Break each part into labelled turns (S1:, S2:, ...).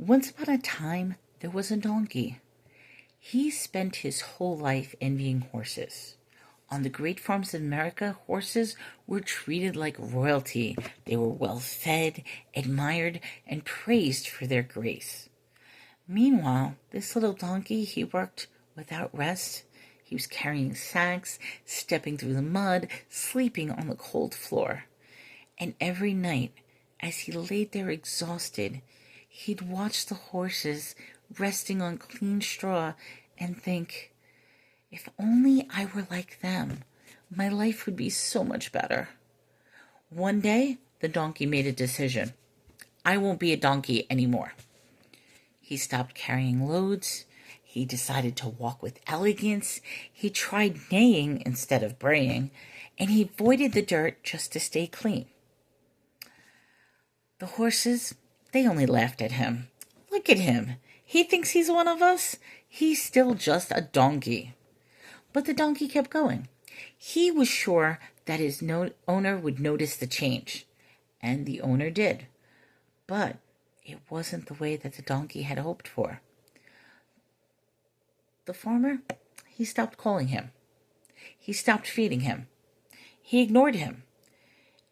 S1: Once upon a time, there was a donkey. He spent his whole life envying horses. On the great farms of America, horses were treated like royalty. They were well fed, admired, and praised for their grace. Meanwhile, this little donkey, he worked without rest. He was carrying sacks, stepping through the mud, sleeping on the cold floor. And every night, as he laid there exhausted, he'd watch the horses resting on clean straw and think, if only I were like them, my life would be so much better. One day, the donkey made a decision. I won't be a donkey anymore. He stopped carrying loads. He decided to walk with elegance. He tried neighing instead of braying, and he avoided the dirt just to stay clean. The horses, they only laughed at him. Look at him. He thinks he's one of us. He's still just a donkey. But the donkey kept going. He was sure that his owner would notice the change, and the owner did. But it wasn't the way that the donkey had hoped for. The farmer, he stopped calling him. He stopped feeding him. He ignored him.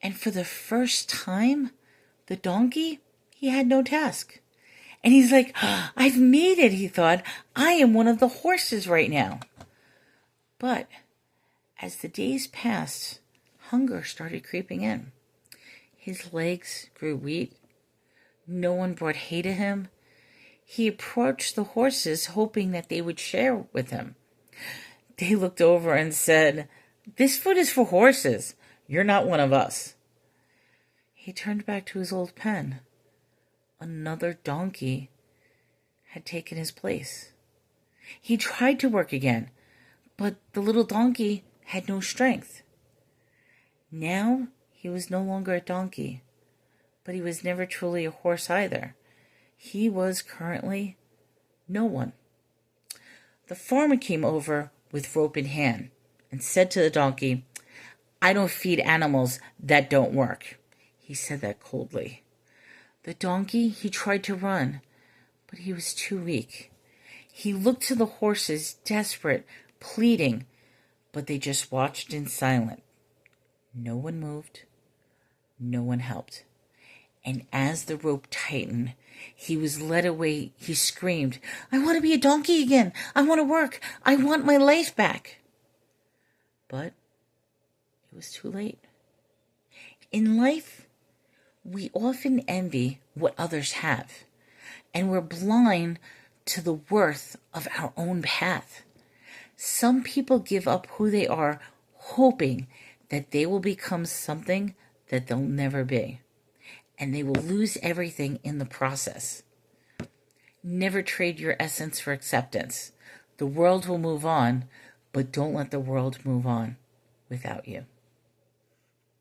S1: And for the first time, the donkey, he had no task. And he's like, I've made it, he thought. I am one of the horses right now. But as the days passed, hunger started creeping in. His legs grew weak. No one brought hay to him. He approached the horses, hoping that they would share with him. They looked over and said, this food is for horses. You're not one of us. He turned back to his old pen. Another donkey had taken his place. He tried to work again, but the little donkey had no strength. Now he was no longer a donkey, but he was never truly a horse either. He was currently no one. The farmer came over with rope in hand and said to the donkey, I don't feed animals that don't work. He said that coldly. The donkey, he tried to run, but he was too weak. He looked to the horses, desperate, pleading, but they just watched in silence. No one moved. No one helped. And as the rope tightened, he was led away. He screamed, I want to be a donkey again. I want to work. I want my life back. But it was too late. In life, we often envy what others have, and we're blind to the worth of our own path. Some people give up who they are, hoping that they will become something that they'll never be, and they will lose everything in the process. Never trade your essence for acceptance. The world will move on, but don't let the world move on without you.